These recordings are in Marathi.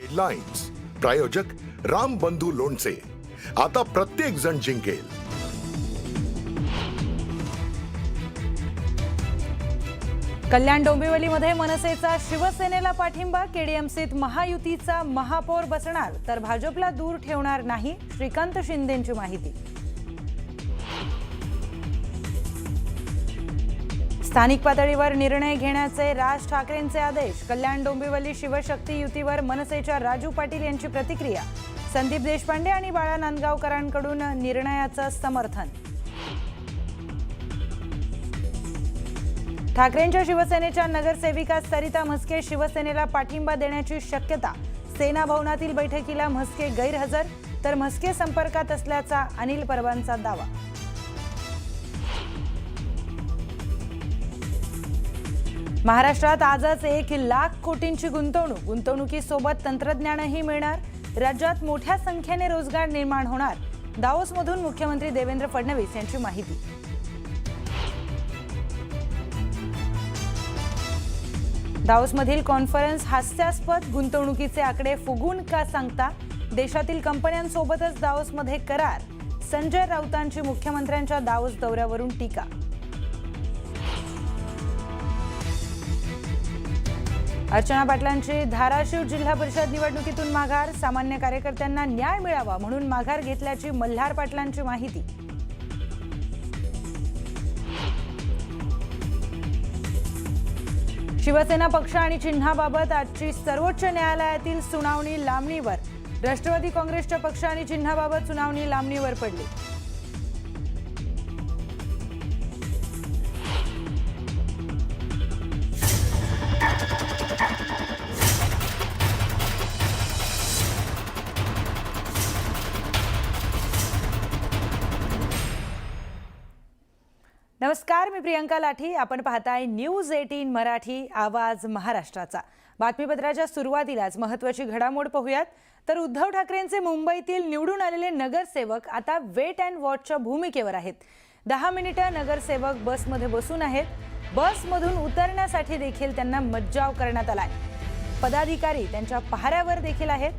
गाईडलाईन्स. प्रायोजक राम बंधू लोणचे. आता प्रत्येक जण जिंकेल. कल्याण डोंबिवलीमध्ये मनसेचा शिवसेनेला पाठिंबा. केडीएमसीत महायुतीचा महापौर बसणार तर भाजपला दूर ठेवणार नाही, श्रीकांत शिंदेंची माहिती. स्थानिक पातळीवर निर्णय घेण्याचे राज ठाकरेंचे आदेश. कल्याण डोंबिवली शिवशक्ती युतीवर मनसेच्या राजू पाटील यांची प्रतिक्रिया. संदीप देशपांडे आणि बाळा नांदगावकरांकडून निर्णयाचं समर्थन. ठाकरेंच्या शिवसेनेच्या नगरसेविका सरिता म्हस्के शिवसेनेला पाठिंबा देण्याची शक्यता. सेना भवनातील बैठकीला म्हस्के गैरहजर तर म्हस्के संपर्कात असल्याचा अनिल परबांचा दावा. महाराष्ट्रात आजच 1,00,000 कोटींची गुंतवणूक. गुंतवणुकीसोबत तंत्रज्ञानही मिळणार. राज्यात मोठ्या संख्येने रोजगार निर्माण होणार. दावोसमधून मुख्यमंत्री देवेंद्र फडणवीस यांची माहिती. दावोसमधील कॉन्फरन्स हास्यास्पद. गुंतवणुकीचे आकडे फुगून का सांगता. देशातील कंपन्यांसोबतच दावोसमध्ये करार. संजय राऊतांची मुख्यमंत्र्यांच्या दावोस दौऱ्यावरून टीका. अर्चना पाटलांची धाराशिव जिल्हा परिषद निवडणुकीतून माघार. सामान्य कार्यकर्त्यांना न्याय मिळावा म्हणून माघार घेतल्याची मल्हार पाटलांची माहिती. शिवसेना पक्ष आणि चिन्हाबाबत आजची सर्वोच्च न्यायालयातील सुनावणी लांबणीवर. राष्ट्रवादी काँग्रेसच्या पक्ष आणि चिन्हाबाबत सुनावणी लांबणीवर पडली. नमस्कार, मी प्रियंका लाठी. आपण पाहताय न्यूज 18 मराठी, आवाज महाराष्ट्राचा. बातमीपत्राच्या सुरुवातीलाच महत्त्वाची घडामोड पाहूयात. तर उद्धव ठाकरेंचे मुंबईतील निवडून आलेले नगरसेवक आता वेट अँड वॉचच्या भूमिकेवर आहेत. 10 मिनिटं नगरसेवक बसमध्ये बसून आहेत. बसमधून उतरण्यासाठी देखील त्यांना मज्जाव करण्यात आलाय. पदाधिकारी त्यांच्या पहाऱ्यावर देखील आहेत.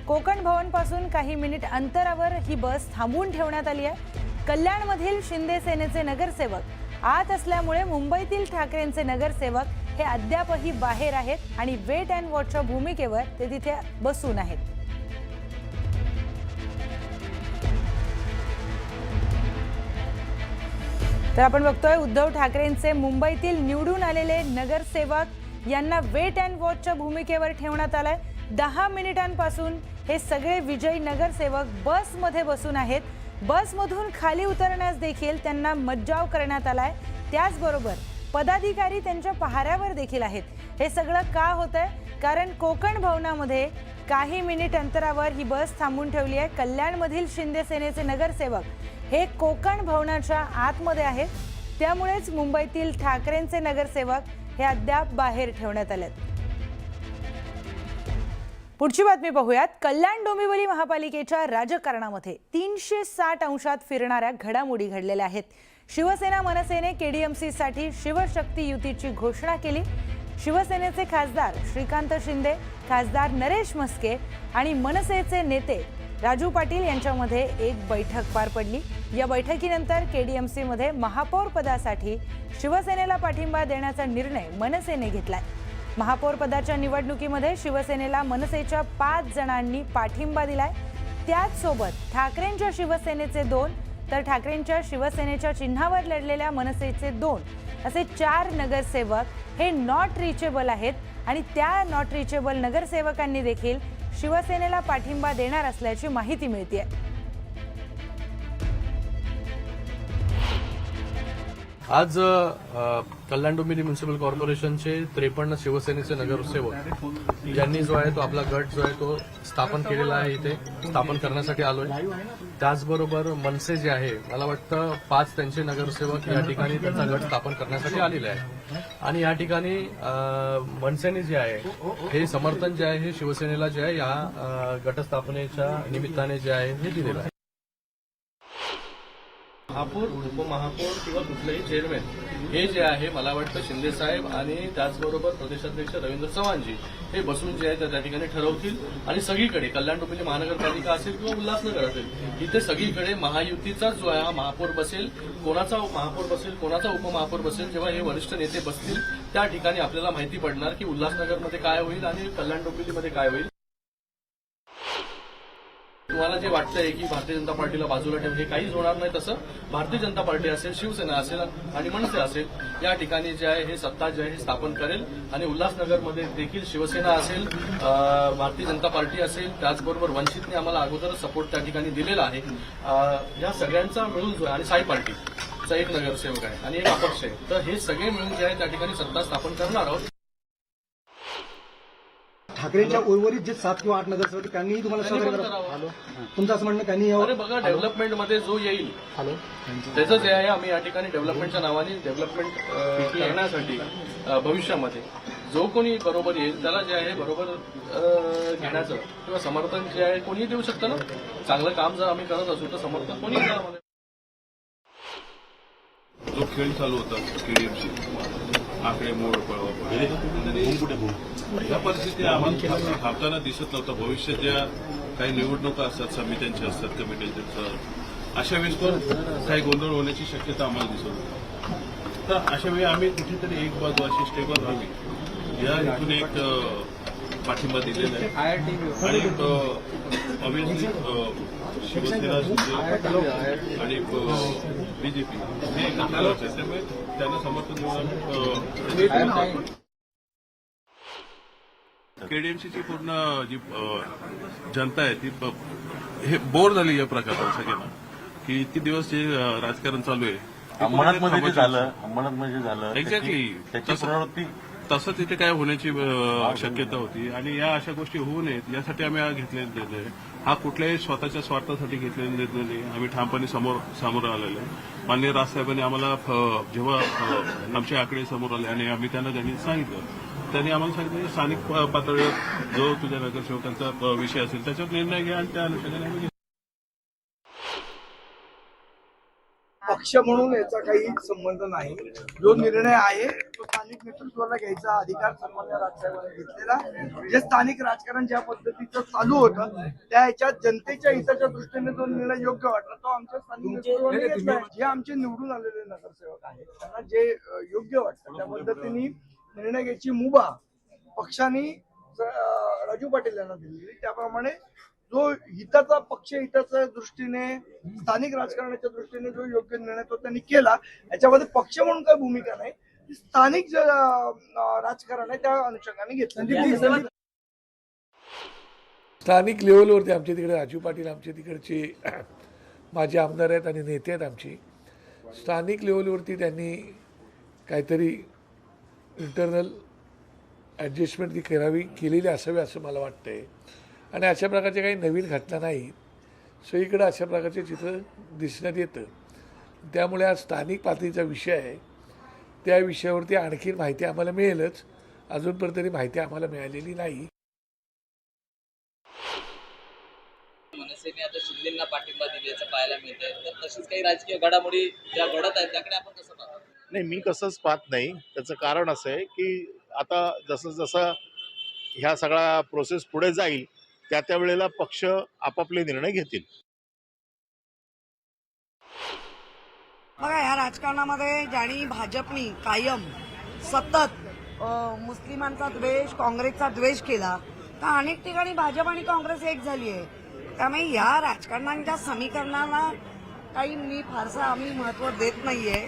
कोकण भवनपासून काही मिनिट अंतरावर ही बस थांबवून ठेवण्यात आली आहे. कल्याणमधील शिंदे सेनेचे नगरसेवक आत असल्यामुळे मुंबईतील ठाकरेंचे नगरसेवक हे अद्यापही बाहेर आहेत आणि वेट अँड वॉचच्या भूमिकेवर ते तिथे बसून आहेत. तर आपण बघतोय उद्धव ठाकरेंचे मुंबईतील निवडून आलेले नगरसेवक यांना वेट अँड वॉचच्या भूमिकेवर ठेवण्यात आलंय. 10 मिनिटांपासून हे सगळे विजयी नगरसेवक बसमध्ये बसून आहेत. बसमधून खाली उतरण्यास देखील त्यांना मज्जाव करण्यात आलाय. त्याचबरोबर पदाधिकारी त्यांच्या पहाऱ्यावर देखील आहेत. हे सगळं का होतंय? कारण कोकण भवनामध्ये काही मिनिट अंतरावर ही बस थांबून ठेवली आहे. कल्याणमधील शिंदे सेनेचे नगरसेवक हे कोकण भवनाच्या आतमध्ये आहेत. त्यामुळेच मुंबईतील ठाकरेंचे नगरसेवक हे अद्याप बाहेर ठेवण्यात आलेत. पुढची बातमी पाहूयात. कल्याण डोंबिवली महापालिकेच्या राजकारणामध्ये 360 अंशात फिरणाऱ्या घडामोडी घडलेल्या आहेत. शिवसेना मनसेने केडीएमसीसाठी शिवशक्ती युतीची घोषणा केली. शिवसेनेचे खासदार श्रीकांत शिंदे, खासदार नरेश म्हस्के आणि मनसेचे नेते राजू पाटील यांच्यामध्ये एक बैठक पार पडली. या बैठकीनंतर केडीएमसीमध्ये महापौर पदासाठी शिवसेनेला पाठिंबा देण्याचा निर्णय मनसेने घेतलाय. महापौर पदाच्या निवडणुकीमध्ये शिवसेनेला मनसेच्या 5 जणांनी पाठिंबा दिलाय. त्याच सोबत ठाकरेंच्या शिवसेनेचे 2 तर ठाकरेंच्या शिवसेनेच्या चिन्हावर लढलेल्या मनसेचे 2 असे 4 नगरसेवक हे नॉट रिचेबल आहेत आणि त्या नॉट रिचेबल नगरसेवकांनी देखील शिवसेनेला पाठिंबा देणार असल्याची माहिती मिळते. आज कल्याण डोंबिवली म्युनिसिपल कॉर्पोरेशनचे 53 शिवसेनेचे नगरसेवक ज्यांनी जो आहे तो आपला गट जो आहे तो स्थापन केलेला आहे, इथे स्थापन करण्यासाठी आलोय. त्याचबरोबर मनसे जे आहे, मला वाटतं 5 त्यांचे नगरसेवक या ठिकाणी त्यांचा गट स्थापन करण्यासाठी आलेले आहे. आणि या ठिकाणी मनसेने जे आहे हे समर्थन जे आहे हे शिवसेनेला जे आहे या गटस्थापनेच्या निमित्ताने जे आहे हे दिलेलं आहे. महापौर उपमहापौर किंवा कुठलेही चेअरमॅन हे जे आहे मला वाटतं शिंदे साहेब आणि त्याचबरोबर प्रदेशाध्यक्ष रवींद्र चव्हाणजी हे बसून जे आहे त्या ठिकाणी ठरवतील आणि सगळीकडे कल्याण डोंबिवली महानगरपालिका असेल किंवा उल्हासनगर असेल इथे सगळीकडे महायुतीचाच जो आहे हा महापौर बसेल. कोणाचा महापौर बसेल कोणाचा उपमहापौर बसेल जेव्हा हे वरिष्ठ नेते बसतील त्या ठिकाणी आपल्याला माहिती पडणार की उल्हासनगरमध्ये काय होईल आणि कल्याण डोंबिवलीमध्ये काय होईल. तुम्हाला जे वाटतंय की भारतीय जनता पार्टीला बाजूला ठेवून हे काहीच होणार नाही, तसं भारतीय जनता पार्टी असेल, शिवसेना असेल आणि मनसे असेल या ठिकाणी जे आहे हे सत्ता जे आहे हे स्थापन करेल आणि उल्हासनगरमध्ये देखील शिवसेना असेल, भारतीय जनता पार्टी असेल, त्याचबरोबर वंचितने आम्हाला अगोदरच सपोर्ट त्या ठिकाणी दिलेला आहे. या सगळ्यांचा मिळून जो आहे आणि साई पार्टीचा एक नगरसेवक आहे आणि एक अपक्ष आहे, तर हे सगळे मिळून जे आहे त्या ठिकाणी सत्ता स्थापन करणार आहोत. ठाकरेंच्या उर्वरित जे 7 किंवा 8 नगरसेवक त्यांनीही तुम्हाला सहकार्य करावं. तुमचं असं म्हणणं त्यांनी अरे बघा डेव्हलपमेंटमध्ये जो येईल त्याचं जे आहे आम्ही या ठिकाणी डेव्हलपमेंटच्या नावाने डेव्हलपमेंट करण्यासाठी भविष्यामध्ये जो कोणी बरोबर येईल त्याला जे आहे बरोबर घेण्याचं किंवा समर्थन जे आहे कोणी देऊ शकतं ना. चांगलं काम जर आम्ही करत असू तर समर्थन कोणी द्या आम्हाला. जो खेळ चालू होता केडीएमसी आकडे मोड या परिस्थिती आम्हाला थांबताना दिसत नव्हतं. भविष्यात ज्या काही निवडणुका असतात समित्यांच्या असतात कमिट्यांच्या अशा वेळेस पण काही गोंधळ होण्याची शक्यता आम्हाला दिसत होती. तर अशा वेळी आम्ही कुठेतरी एक बाजू अशी स्टेबल व्हावी या हेतून एक पाठिंबा दिलेला आहे आणि ऑब्व्हियसली शिवसेना आणि बीजेपी हे एकत्र होते त्यामुळे त्यांना समर्थन देऊन केडीएमसीची पूर्ण जी जनता आहे ती हे बोर झाली या प्रकारात सगळ्यांना की इतके दिवस जे राजकारण चालू आहे अंमळात झालं एक्झॅक्टली त्याची पुनरावृत्ती तसं तिथे काय होण्याची शक्यता होती आणि या अशा गोष्टी होऊ नयेत यासाठी आम्ही हा घेतलेला निर्णय. हा कुठल्याही स्वतःच्या स्वार्थासाठी घेतलेला निर्णय नाही. आम्ही ठामपणे सामोरं आलेलो आहे. माननीय राजसाहेबांनी आम्हाला जेव्हा आमचे आकडे समोर आले आणि आम्ही त्यांनी सांगितलं त्यांनी आम्हाला सांगितलं स्थानिक पातळीवर जो तुझ्या नगरसेवकांचा विषय असेल त्याच्यावर निर्णय घ्या आणि त्या अनुषंगाने आम्ही पक्ष म्हणून याचा काही संबंध नाही. जो निर्णय आहे तो स्थानिक नेतृत्वाला घ्यायचा अधिकार सन्मान्य राजसाहेबांनी घेतलेला. जे स्थानिक राजकारण ज्या पद्धतीचं चालू होतं त्या ह्याच्यात जनतेच्या हिताच्या दृष्टीने जो निर्णय योग्य वाटला तो आमच्या स्थानिक नेतृत्वाने घेतला. जे आमचे निवडून आलेले नगरसेवक आहेत त्यांना जे योग्य वाटतं त्या पद्धतीने निर्णय घ्यायची मुभा पक्षाने राजू पाटील यांना दिलेली. त्याप्रमाणे जो हिताचा पक्ष हिताच्या दृष्टीने स्थानिक राजकारणाच्या दृष्टीने जो योग्य निर्णय तो त्यांनी केला. याच्यामध्ये पक्ष म्हणून काही भूमिका नाही. स्थानिक जे राजकारण आहे त्या अनुषंगाने घेतलं. स्थानिक लेवलवरती आमच्या तिकडे राजू पाटील आमच्या तिकडचे माझे आमदार आहेत आणि नेते आहेत आमची. स्थानिक लेवलवरती त्यांनी काहीतरी इंटरनल ॲडजस्टमेंट ती केलेली असावी असं मला वाटतंय आणि अशा प्रकारच्या काही नवीन घटना नाहीत. सगळीकडे अशा प्रकारचे चित्र दिसण्यात येतं. त्यामुळे हा स्थानिक पातळीचा विषय आहे. त्या विषयावरती आणखी माहिती आम्हाला मिळेलच. अजूनपर्यंत तरी माहिती आम्हाला मिळालेली नाही. मनसेने आता शिंदेंना पाठिंबा दिल्याचं पाहायला मिळतंय. तर तशीच काही राजकीय घडामोडी ज्या घडत आहेत त्याकडे आपण कसं पाहतो? नाही, मी कसंच पाहत नाही. त्याचं कारण असं आहे की आता जसं जसं ह्या सगळा प्रोसेस पुढे जाईल त्या वेळेला पक्ष आपापले निर्णय घेतील. बघा या राजकारणामध्ये ज्यांनी भाजपनी कायम सतत मुस्लिमांचा द्वेष काँग्रेसचा द्वेष केला तर अनेक ठिकाणी भाजप आणि काँग्रेस एक झाली आहे. त्यामुळे या राजकारणाच्या समीकरणाला काही मी फारसा आम्ही महत्व देत नाहीये.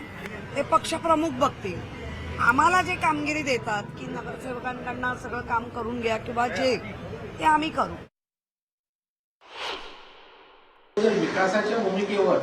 ते पक्षप्रमुख बघतील. आम्हाला जे कामगिरी देतात की नगरसेवकांकडनं सगळं काम करून घ्या किंवा जे ते आम्ही करू. विकासाच्या भूमिकेवर